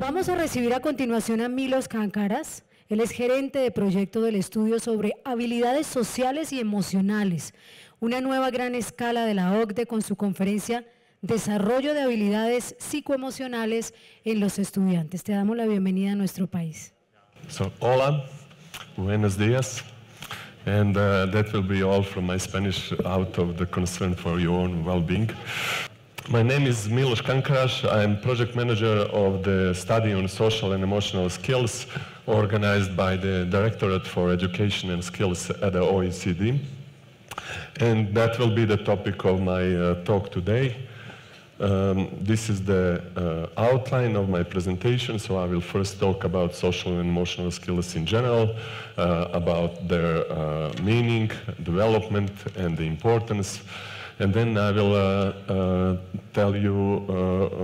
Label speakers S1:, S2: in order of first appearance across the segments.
S1: Vamos a recibir a continuación a Miloš Kankaraš. Él es gerente de proyecto del estudio sobre habilidades sociales y emocionales, una nueva gran escala de la OCDE con su conferencia Desarrollo de habilidades psicoemocionales en los estudiantes. Te damos la bienvenida a nuestro país.
S2: So, hola, buenos días, and that will be all from my Spanish out of the concern for your own well-being. My name is Miloš Kankaraš. I'm project manager of the study on social and emotional skills organized by the Directorate for Education and Skills at the OECD. And that will be the topic of my talk today. This is the outline of my presentation, so I will first talk about social and emotional skills in general, about their meaning, development, and the importance. And then I will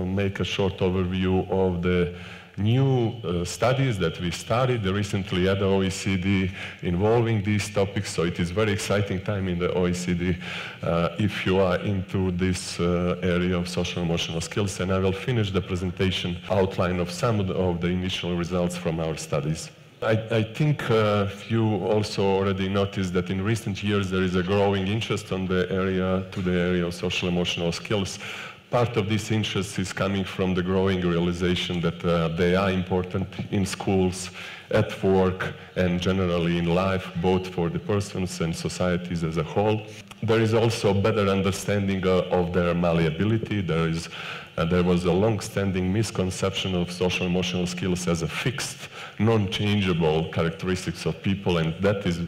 S2: make a short overview of the new studies that we started recently at the OECD involving these topics. So it is very exciting time in the OECD if you are into this area of social emotional skills. And I will finish the presentation outline of some of the initial results from our studies. I think you also already noticed that in recent years there is a growing interest on the area of social emotional skills. Part of this interest is coming from the growing realization that they are important in schools, at work, and generally in life, both for the persons and societies as a whole. There is also a better understanding of their malleability. There was a long-standing misconception of social emotional skills as a fixed, non-changeable characteristics of people, and that is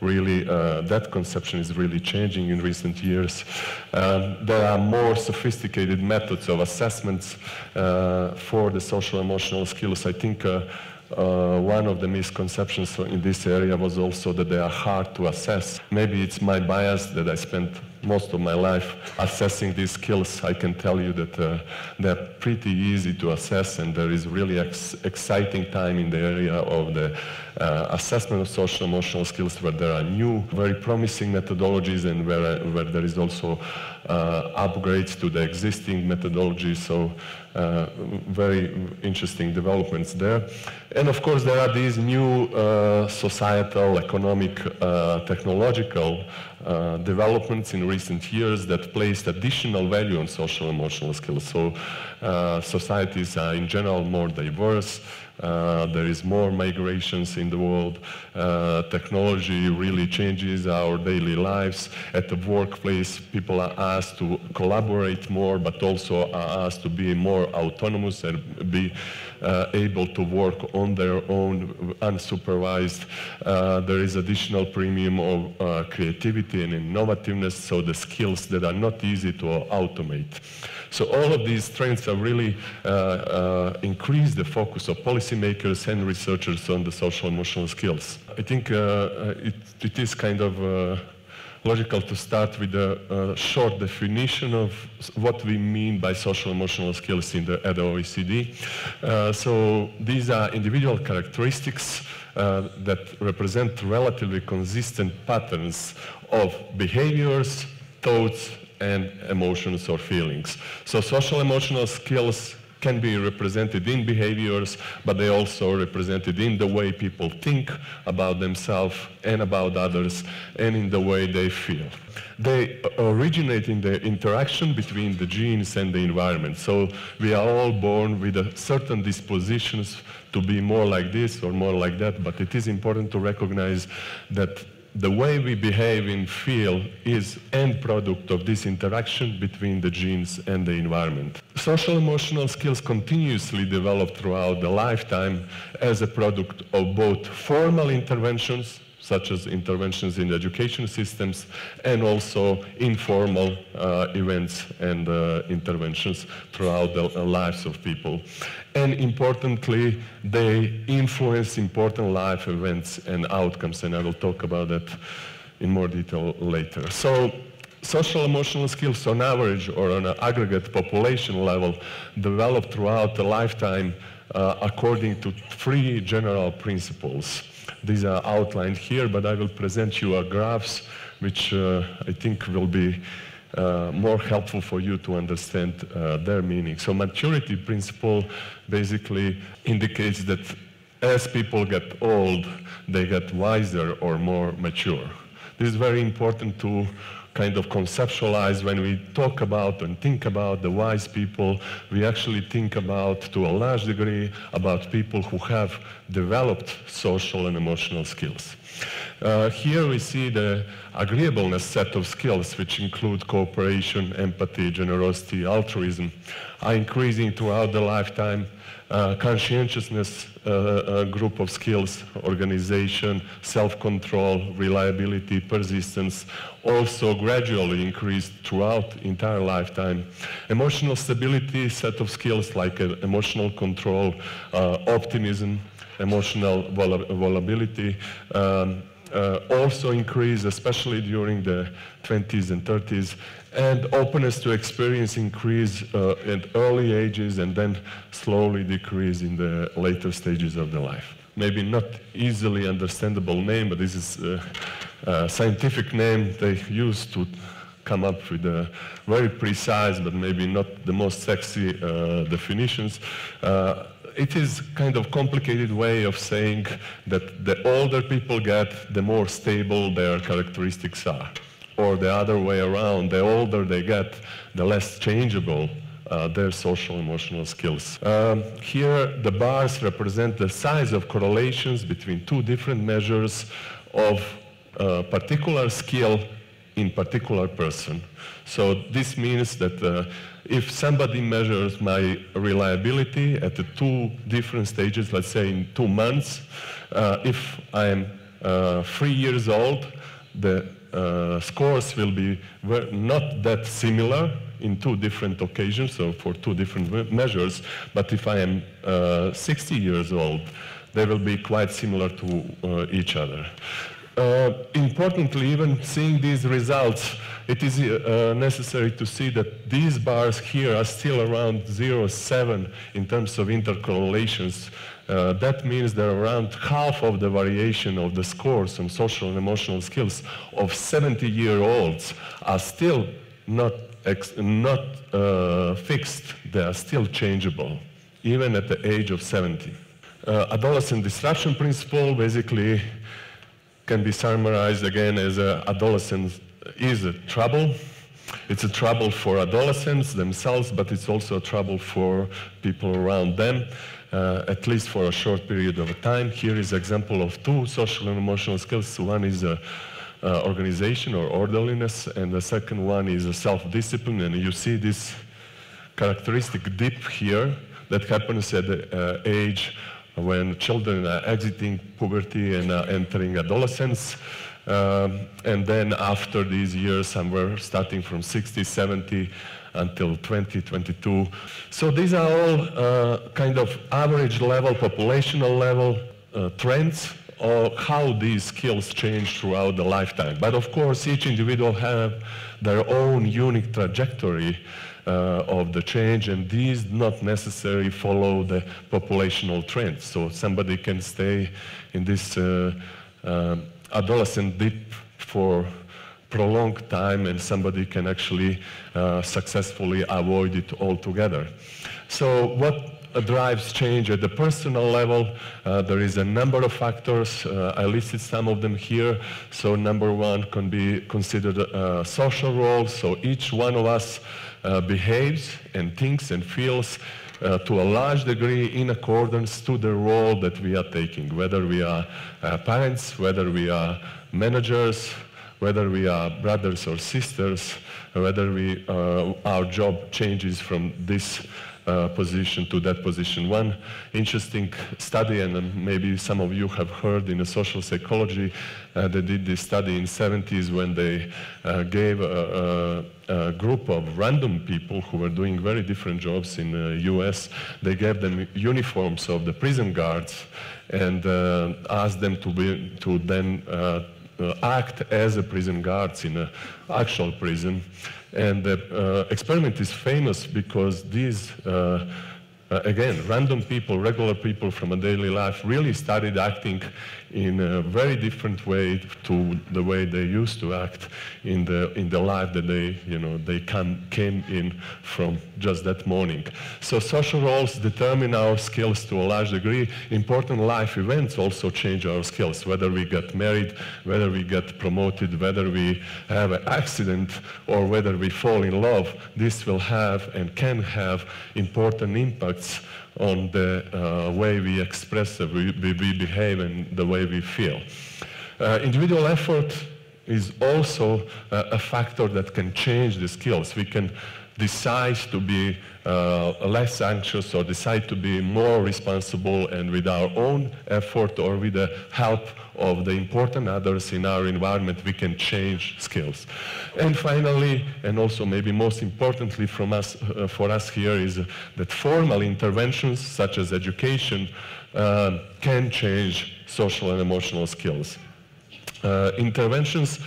S2: that conception is really changing in recent years. There are more sophisticated methods of assessments for the social emotional skills. I think one of the misconceptions in this area was also that they are hard to assess. Maybe it's my bias that I spent most of my life assessing these skills. I can tell you that they're pretty easy to assess, and there is really exciting time in the area of the assessment of social emotional skills, where there are new, very promising methodologies, and where there is also upgrades to the existing methodologies. So very interesting developments there. And of course there are these new societal, economic, technological developments in recent years that placed additional value on social emotional skills. So societies are in general more diverse. There is more migrations in the world. Technology really changes our daily lives. At the workplace, people are asked to collaborate more, but also are asked to be more autonomous and be able to work on their own, unsupervised. There is additional premium of creativity and innovativeness, so the skills that are not easy to automate. So all of these trends have really increased the focus of policymakers and researchers on the social emotional skills. I think it is kind of logical to start with a short definition of what we mean by social emotional skills at the OECD. So these are individual characteristics that represent relatively consistent patterns of behaviors, thoughts, and emotions or feelings. So social emotional skills can be represented in behaviors, but they also represented in the way people think about themselves and about others, and in the way they feel. They originate in the interaction between the genes and the environment. So we are all born with certain dispositions to be more like this or more like that, but it is important to recognize that the way we behave and feel is end product of this interaction between the genes and the environment. Social emotional skills continuously develop throughout the lifetime as a product of both formal interventions, such as interventions in education systems, and also informal events and interventions throughout the lives of people. And importantly, they influence important life events and outcomes, and I will talk about that in more detail later. So social emotional skills on average or on an aggregate population level develop throughout the lifetime according to three general principles. These are outlined here, but I will present you graphs which I think will be more helpful for you to understand their meaning. So maturity principle basically indicates that as people get old, they get wiser or more mature. This is very important to kind of conceptualize when we talk about and think about the wise people. We actually think about, to a large degree, about people who have developed social and emotional skills. Here we see the agreeableness set of skills, which include cooperation, empathy, generosity, altruism, are increasing throughout the lifetime. Conscientiousness group of skills, organization, self-control, reliability, persistence, also gradually increased throughout entire lifetime. Emotional stability set of skills like emotional control, optimism, emotional vulnerability, also increase, especially during the 20s and 30s, and openness to experience increase at early ages and then slowly decrease in the later stages of the life. Maybe not easily understandable name, but this is a scientific name they use to come up with a very precise but maybe not the most sexy definitions. It is kind of complicated way of saying that the older people get, the more stable their characteristics are. Or the other way around, the older they get, the less changeable their social emotional skills. Here the bars represent the size of correlations between two different measures of a particular skill in particular person. So this means that if somebody measures my reliability at the two different stages, let's say in 2 months, if I'm 3 years old, the scores will be not that similar in two different occasions, so for two different measures, but if I am 60 years old, they will be quite similar to each other. Importantly, even seeing these results, it is necessary to see that these bars here are still around 0.7 in terms of intercorrelations. That means that around half of the variation of the scores on social and emotional skills of 70-year-olds are still not fixed. They are still changeable, even at the age of 70. Adolescent disruption principle basically can be summarized again as adolescence is a trouble. It's a trouble for adolescents themselves, but it's also a trouble for people around them, at least for a short period of time. Here is an example of two social and emotional skills. One is organization or orderliness, and the second one is self-discipline. And you see this characteristic dip here that happens at the age when children are exiting puberty and entering adolescence. And then after these years, somewhere starting from 60, 70 until 20, 22. So these are all kind of average level, populational level trends of how these skills change throughout the lifetime. But of course, each individual have their own unique trajectory of the change, and these not necessarily follow the populational trends. So somebody can stay in this adolescent dip for prolonged time, and somebody can actually successfully avoid it altogether. So what drives change at the personal level? There is a number of factors. I listed some of them here. So number one can be considered social roles. So each one of us behaves and thinks and feels to a large degree in accordance to the role that we are taking, whether we are parents, whether we are managers, whether we are brothers or sisters, whether our job changes from this position to that position. One interesting study, and maybe some of you have heard in social psychology, they did this study in the 70s when they gave a group of random people who were doing very different jobs in the US. They gave them uniforms of the prison guards and asked them to then act as a prison guards in an actual prison. And the experiment is famous because these, again, random people, regular people from a daily life really started acting in a very different way to the way they used to act in the life that they came in from just that morning. So social roles determine our skills to a large degree. Important life events also change our skills, whether we get married, whether we get promoted, whether we have an accident, or whether we fall in love. This will have and can have important impacts on the way we express, we behave, and the way we feel. Individual effort is also a factor that can change the skills. We can decide to be less anxious or decide to be more responsible, and with our own effort or with the help of the important others in our environment, we can change skills. And finally, and also maybe most importantly for us here, is that formal interventions such as education can change social and emotional skills. Interventions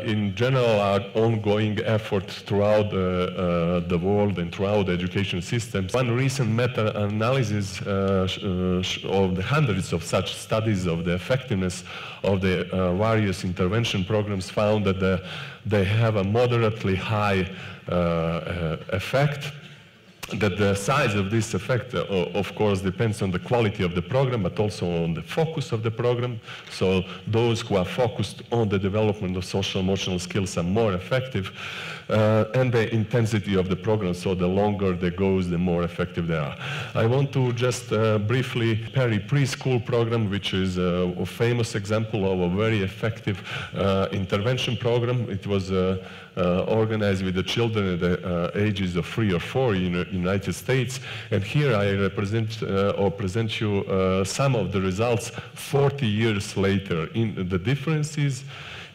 S2: in general are ongoing efforts throughout the world and throughout the education systems. One recent meta-analysis of the hundreds of such studies of the effectiveness of the various intervention programs found that they have a moderately high effect. That the size of this effect, of course, depends on the quality of the program, but also on the focus of the program. So those who are focused on the development of social emotional skills are more effective, and the intensity of the program, so the longer they go, the more effective they are. I want to just briefly Preschool program, which is a famous example of a very effective intervention program. It was organized with the children at the ages of 3 or 4 in the United States. And here I represent or present you some of the results 40 years later in the differences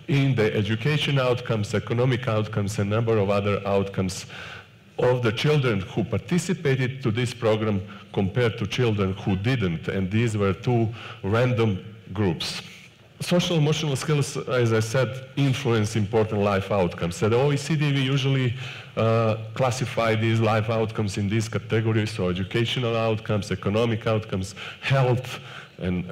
S2: in the education outcomes, economic outcomes, and a number of other outcomes of the children who participated to this program compared to children who didn't. And these were 2 random groups. Social emotional skills, as I said, influence important life outcomes. At the OECD, we usually classify these life outcomes in these categories, so educational outcomes, economic outcomes, health, and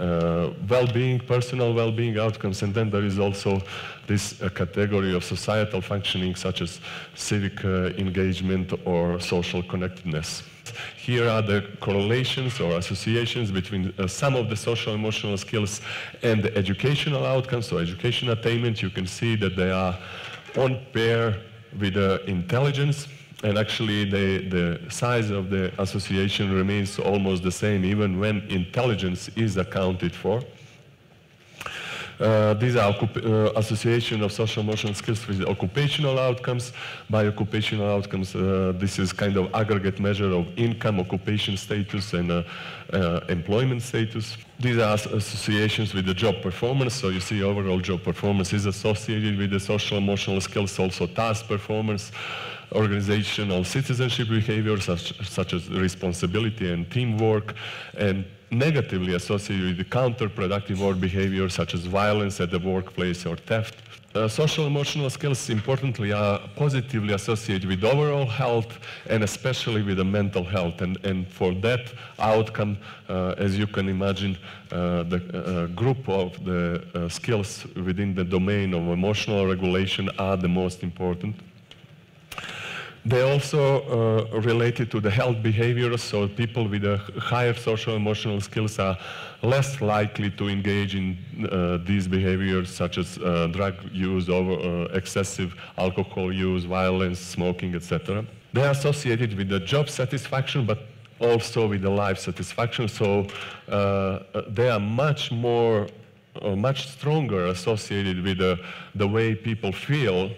S2: well-being, personal well-being outcomes, and then there is also this category of societal functioning, such as civic engagement or social connectedness. Here are the correlations or associations between some of the social emotional skills and the educational outcomes. So education attainment, you can see that they are on pair with intelligence, and actually the size of the association remains almost the same even when intelligence is accounted for. These are association of social emotional skills with occupational outcomes. By occupational outcomes, this is kind of aggregate measure of income, occupation status, and employment status. These are associations with the job performance. So you see overall job performance is associated with the social emotional skills, also task performance, organizational citizenship behaviors such as responsibility and teamwork, and negatively associated with the counterproductive work behavior such as violence at the workplace or theft. Social emotional skills, importantly, are positively associated with overall health and especially with the mental health. And for that outcome, as you can imagine, the group of the skills within the domain of emotional regulation are the most important. They also related to the health behaviors, so people with a higher social emotional skills are less likely to engage in these behaviors such as drug use, excessive alcohol use, violence, smoking, etc. They are associated with the job satisfaction, but also with the life satisfaction, so they are much stronger associated with the way people feel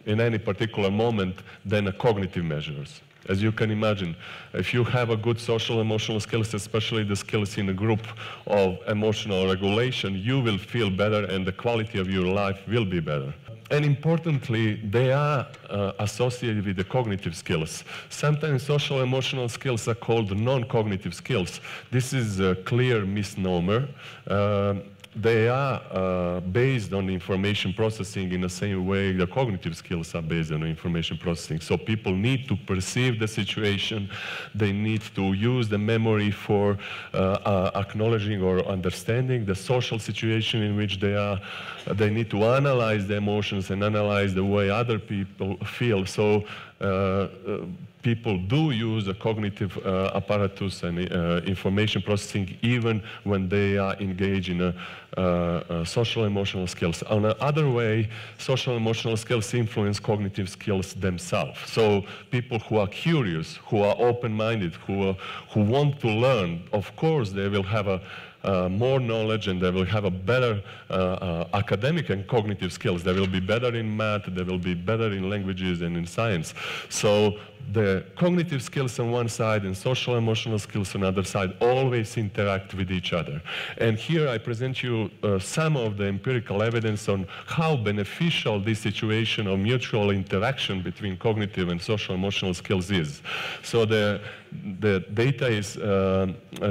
S2: in any particular moment than cognitive measures. As you can imagine, if you have a good social emotional skills, especially the skills in a group of emotional regulation, you will feel better and the quality of your life will be better. And importantly, they are associated with the cognitive skills. Sometimes social emotional skills are called non-cognitive skills. This is a clear misnomer. they are based on information processing in the same way the cognitive skills are based on information processing. So people need to perceive the situation, they need to use the memory for acknowledging or understanding the social situation in which they are. They need to analyze the emotions and analyze the way other people feel. So people do use the cognitive apparatus and information processing even when they are engaged in social emotional skills. On the other way, social emotional skills influence cognitive skills themselves. So people who are curious, who are open-minded, who want to learn, of course they will have more knowledge and they will have a better academic and cognitive skills. They will be better in math, they will be better in languages and in science. So the cognitive skills on one side and social emotional skills on the other side always interact with each other. And here I present you some of the empirical evidence on how beneficial this situation of mutual interaction between cognitive and social emotional skills is. So the data is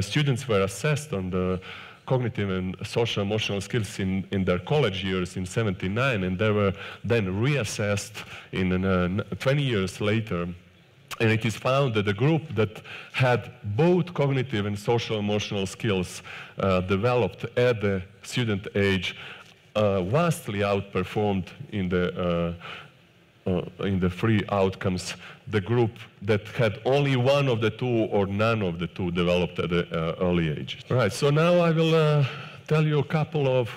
S2: students were assessed on the cognitive and social emotional skills in their college years in '79, and they were then reassessed in 20 years later. And it is found that the group that had both cognitive and social emotional skills developed at the student age vastly outperformed in the three outcomes the group that had only one of the two or none of the two developed at an early age. All right, so now I will tell you a couple of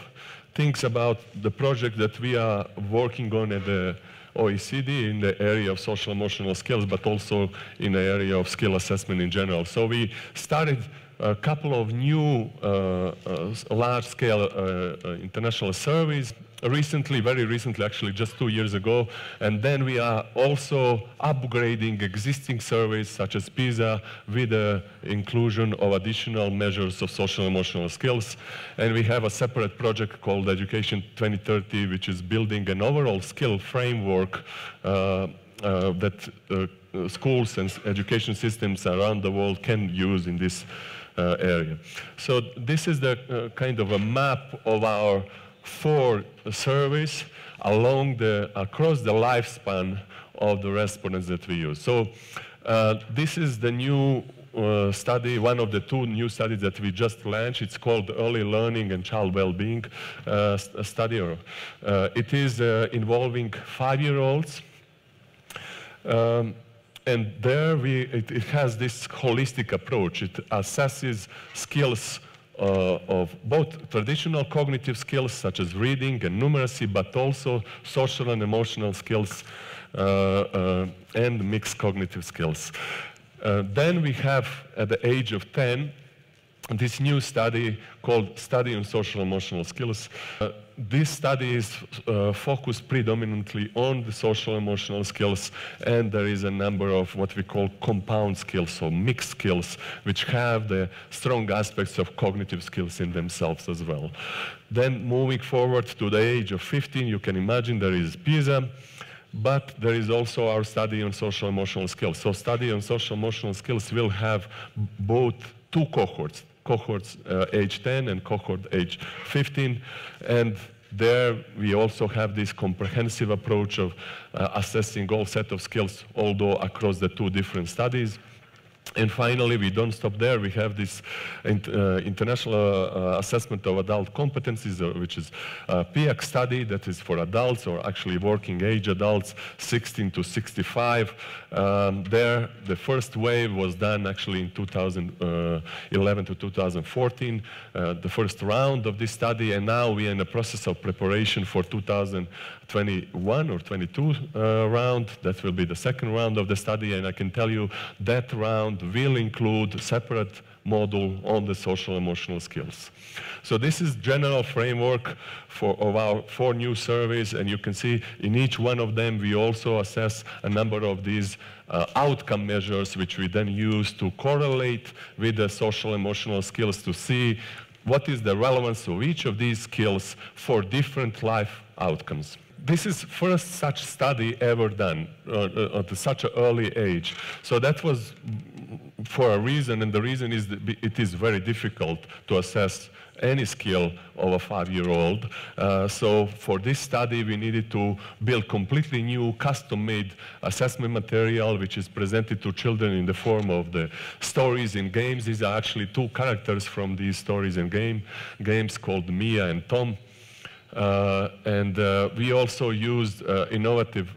S2: things about the project that we are working on at the OECD in the area of social emotional skills, but also in the area of skill assessment in general. So we started a couple of new large-scale international surveys recently, very recently, actually just 2 years ago, and then we are also upgrading existing surveys such as PISA with the inclusion of additional measures of social emotional skills. And we have a separate project called Education 2030, which is building an overall skill framework that schools and education systems around the world can use in this area. So this is the kind of a map of our 4 surveys across the lifespan of the respondents that we use. So this is the new study, one of the 2 new studies that we just launched. It's called Early Learning and Child Wellbeing Study. It is involving 5-year-olds. And there it has this holistic approach. It assesses skills of both traditional cognitive skills such as reading and numeracy, but also social and emotional skills and mixed cognitive skills. Then we have, at the age of 10, this new study called Study on Social Emotional Skills. This study is focused predominantly on the social emotional skills, and there is a number of what we call compound skills, or mixed skills, which have the strong aspects of cognitive skills in themselves as well. Then moving forward to the age of 15, you can imagine there is PISA, but there is also our study on social emotional skills. So study on social emotional skills will have both 2 cohorts. Cohorts age 10 and cohort age 15, and there we also have this comprehensive approach of assessing all set of skills, although across the 2 different studies. And finally, we don't stop there. We have this international assessment of adult competencies, which is a PIAC study that is for adults, or actually working age adults, 16 to 65. There, the first wave was done actually in 2011 to 2014, the first round of this study, and now we are in the process of preparation for 2021 or 22 round. That will be the second round of the study, and I can tell you that round will include a separate module on the social emotional skills. So this is general framework of our 4 new surveys, and you can see in each one of them we also assess a number of these outcome measures, which we then use to correlate with the social emotional skills to see what is the relevance of each of these skills for different life outcomes. This is first such study ever done at such an early age. So that was for a reason, and the reason is that it is very difficult to assess any skill of a 5-year-old. So for this study, we needed to build completely new custom-made assessment material, which is presented to children in the form of the stories and games. These are actually 2 characters from these stories and games called Mia and Tom. We also used innovative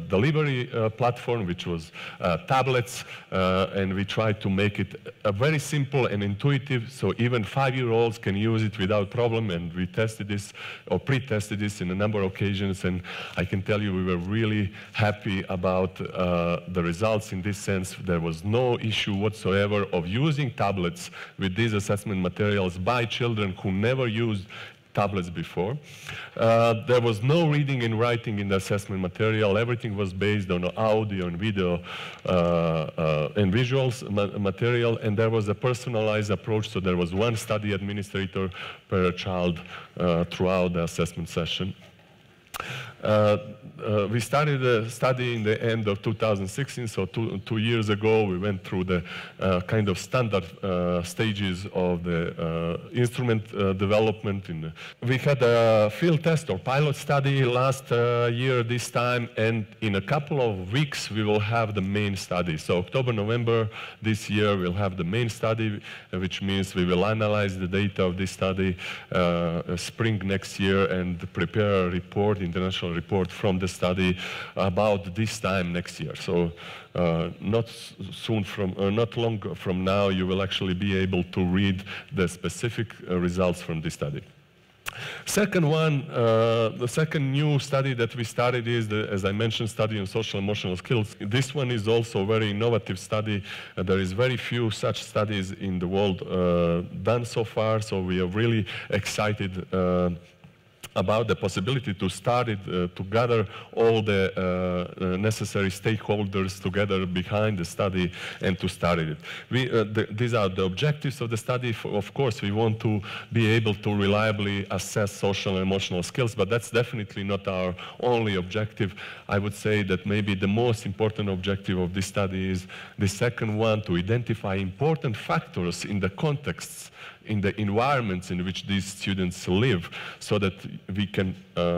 S2: delivery platform, which was tablets, and we tried to make it very simple and intuitive, so even 5-year-olds can use it without problem. And we tested this, or pre-tested this, in a number of occasions, and I can tell you we were really happy about the results. In this sense, there was no issue whatsoever of using tablets with these assessment materials by children who never used tablets before. There was no reading and writing in the assessment material. Everything was based on audio and video and visuals material, and there was a personalized approach, so there was 1 study administrator per child throughout the assessment session. We started the study in the end of 2016, so two years ago we went through the kind of standard stages of the instrument development. We had a field test or pilot study last year this time, and in a couple of weeks we will have the main study. So October, November this year we'll have the main study, which means we will analyze the data of this study spring next year and prepare a report, international report from the study about this time next year. So not long from now, you will actually be able to read the specific results from this study. Second one, the second new study that we started is, as I mentioned, study on social emotional skills. This one is also a very innovative study. There is very few such studies in the world done so far, so we are really excited about the possibility to start it, to gather all the necessary stakeholders together behind the study and to start it. These are the objectives of the study. Of course, we want to be able to reliably assess social and emotional skills, but that's definitely not our only objective. I would say that maybe the most important objective of this study is the second one, to identify important factors in the contexts, in the environments in which these students live, so that we can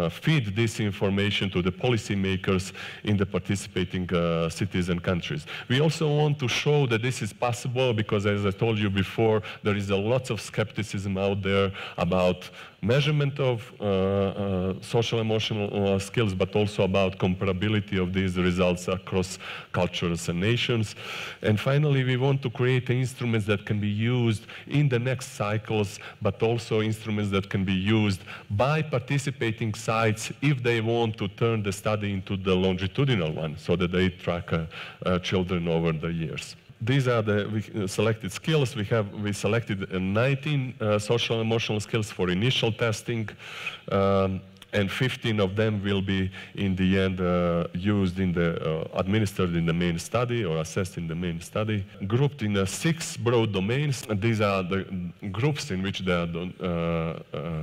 S2: feed this information to the policymakers in the participating cities and countries. We also want to show that this is possible because, as I told you before, there is a lot of skepticism out there about measurement of social emotional skills, but also about comparability of these results across cultures and nations. And finally, we want to create instruments that can be used in the next cycles, but also instruments that can be used by participating sites if they want to turn the study into the longitudinal one, so that they track children over the years. These are the selected skills. We selected 19 social and emotional skills for initial testing, and 15 of them will be, in the end, used in the, administered in the main study or assessed in the main study. Grouped in 6 broad domains. These are the groups in which they are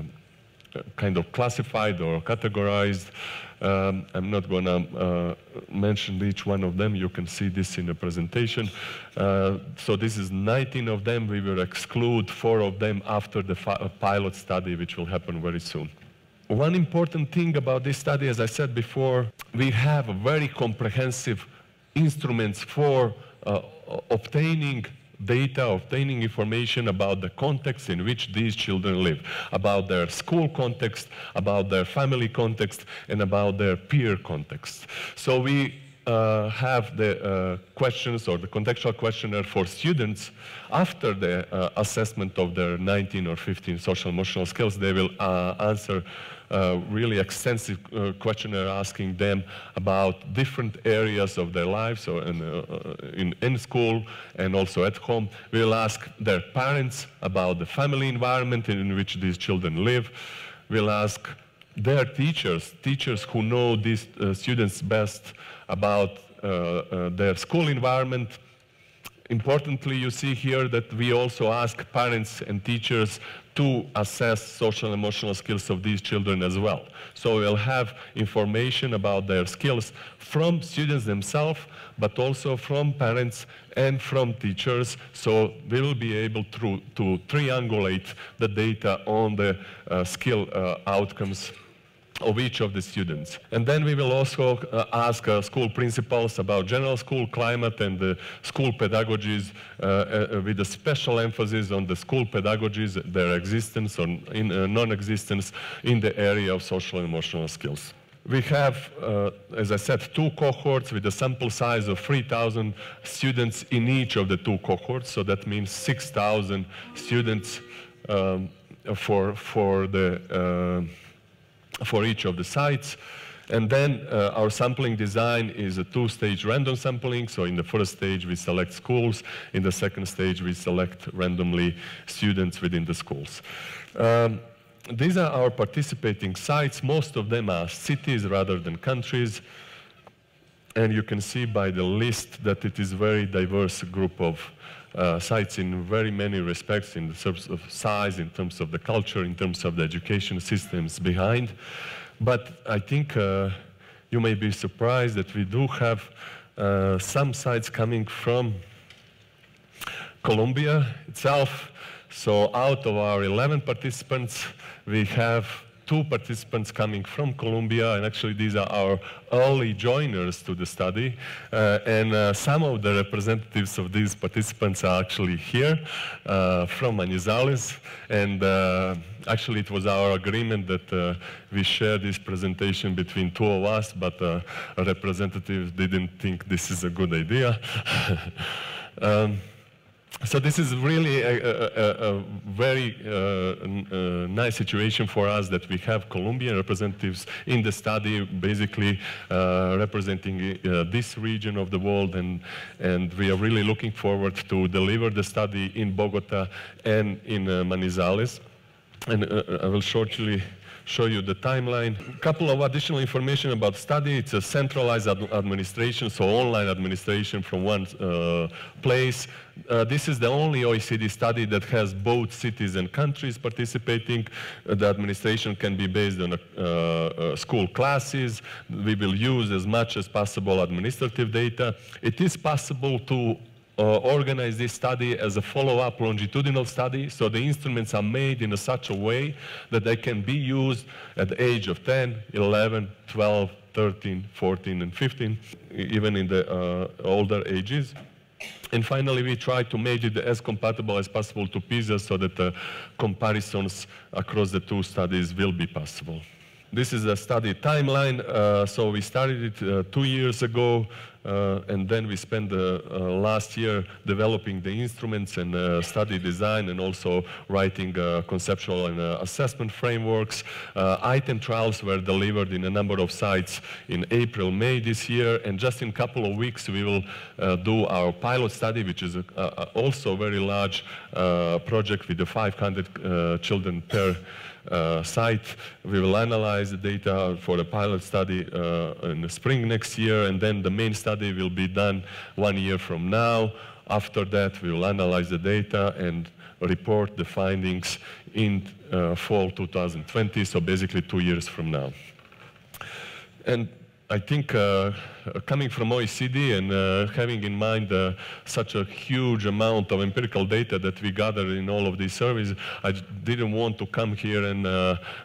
S2: kind of classified or categorized. I'm not going to mention each one of them. You can see this in the presentation. So this is 19 of them. We will exclude 4 of them after the pilot study, which will happen very soon. One important thing about this study, as I said before, we have a very comprehensive instruments for obtaining data, obtaining information about the context in which these children live, about their school context, about their family context, and about their peer context. So we have the questions or the contextual questionnaire for students. After the assessment of their 19 or 15 social emotional skills, they will answer really extensive questionnaire asking them about different areas of their lives, so in school and also at home. We'll ask their parents about the family environment in which these children live. We'll ask their teachers who know these students best, about their school environment. Importantly, you see here that we also ask parents and teachers to assess social and emotional skills of these children as well. So we'll have information about their skills from students themselves, but also from parents and from teachers. So we will be able to triangulate the data on the skill outcomes of each of the students. And then we will also ask school principals about general school climate and the school pedagogies with a special emphasis on the school pedagogies, their existence or non-existence in the area of social and emotional skills. We have, as I said, 2 cohorts with a sample size of 3,000 students in each of the 2 cohorts. So that means 6,000 students for each of the sites. And then our sampling design is a 2-stage random sampling. So in the first stage, we select schools. In the second stage, we select randomly students within the schools. These are our participating sites. Most of them are cities rather than countries. And you can see by the list that it is a very diverse group of sites in very many respects, in terms of size, in terms of the culture, in terms of the education systems behind. But I think you may be surprised that we do have some sites coming from Colombia itself. So out of our 11 participants, we have 2 participants coming from Colombia, and actually these are our early joiners to the study. And some of the representatives of these participants are actually here from Manizales. And actually it was our agreement that we share this presentation between 2 of us, but a representative didn't think this is a good idea. So this is really a very nice situation for us that we have Colombian representatives in the study, basically representing this region of the world, and we are really looking forward to deliver the study in Bogota and in Manizales. And I will shortly show you the timeline. A couple of additional information about study. It's a centralized administration, so online administration from one place. This is the only OECD study that has both cities and countries participating. The administration can be based on school classes. We will use as much as possible administrative data. It is possible to organize this study as a follow-up longitudinal study, so the instruments are made in such a way that they can be used at the age of 10, 11, 12, 13, 14, and 15, even in the older ages. And finally, we try to make it as compatible as possible to PISA so that the comparisons across the 2 studies will be possible. This is a study timeline. So we started it 2 years ago, and then we spent last year developing the instruments and study design, and also writing conceptual and assessment frameworks. Item trials were delivered in a number of sites in April, May this year, and just in a couple of weeks we will do our pilot study, which is also a very large project with the 500 children per site. We will analyze the data for the pilot study in the spring next year, and then the main study will be done 1 year from now. After that, we will analyze the data and report the findings in fall 2020, so basically 2 years from now. And I think coming from OECD and having in mind such a huge amount of empirical data that we gather in all of these surveys, I didn't want to come here and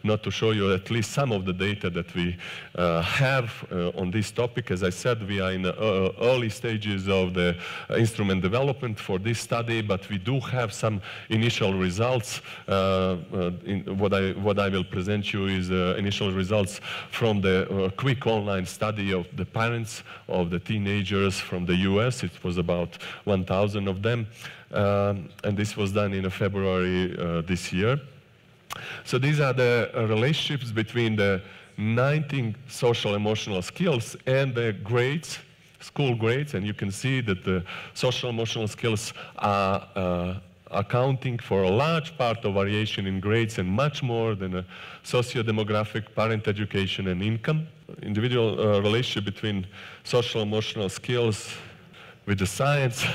S2: not to show you at least some of the data that we have on this topic. As I said, we are in the early stages of the instrument development for this study, but we do have some initial results. What I will present you is initial results from the quick online study of the parents of the teenagers from the US. It was about 1,000 of them, and this was done in February this year. So these are the relationships between the 19 social emotional skills and the grades, school grades, and you can see that the social emotional skills are accounting for a large part of variation in grades and much more than a socio-demographic, parent education, and income. Individual relationship between social emotional skills with the science.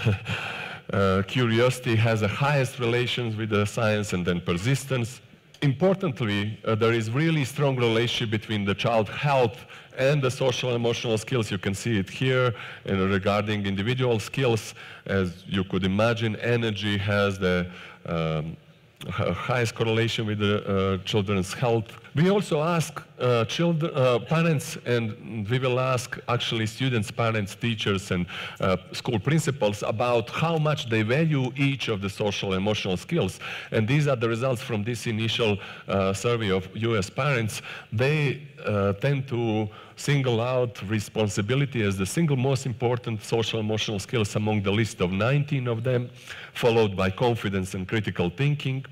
S2: Curiosity has the highest relations with the science, and then persistence. Importantly, there is really strong relationship between the child health and the social and emotional skills. You can see it here. And regarding individual skills, as you could imagine, energy has the highest correlation with the children's health. We also ask parents, and we will ask actually students, parents, teachers, and school principals about how much they value each of the social and emotional skills. And these are the results from this initial survey of US parents. They tend to single out responsibility as the single most important social emotional skills among the list of 19 of them, followed by confidence and critical thinking.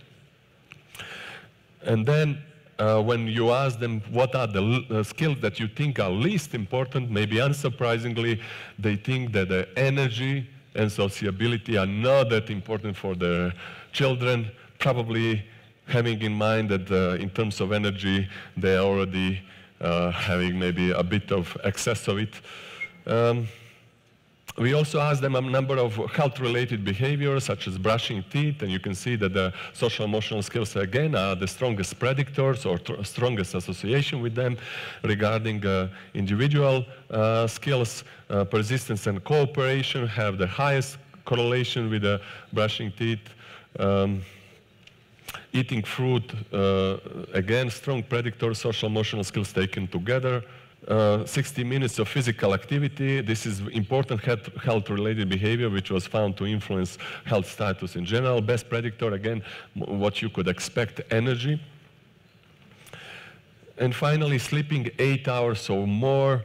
S2: And then when you ask them what are the skills that you think are least important, maybe unsurprisingly, they think that the energy and sociability are not that important for their children, probably having in mind that in terms of energy, they are already having maybe a bit of excess of it. We also ask them a number of health-related behaviors, such as brushing teeth, and you can see that the social emotional skills, again, are the strongest predictors or strongest association with them. Regarding individual skills, persistence and cooperation have the highest correlation with brushing teeth. Eating fruit, again, strong predictor, social emotional skills taken together. 60 minutes of physical activity. This is important health-related behavior which was found to influence health status in general. Best predictor, again, what you could expect, energy. And finally, sleeping 8 hours or more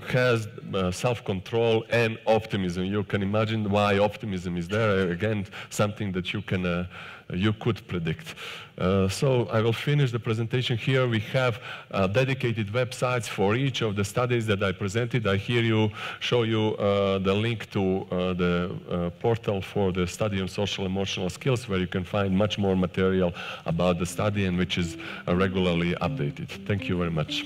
S2: has self-control and optimism. You can imagine why optimism is there. Again, something that you could predict. So I will finish the presentation here. We have dedicated websites for each of the studies that I presented. I show you the link to the portal for the study on social emotional skills, where you can find much more material about the study and which is regularly updated. Thank you very much.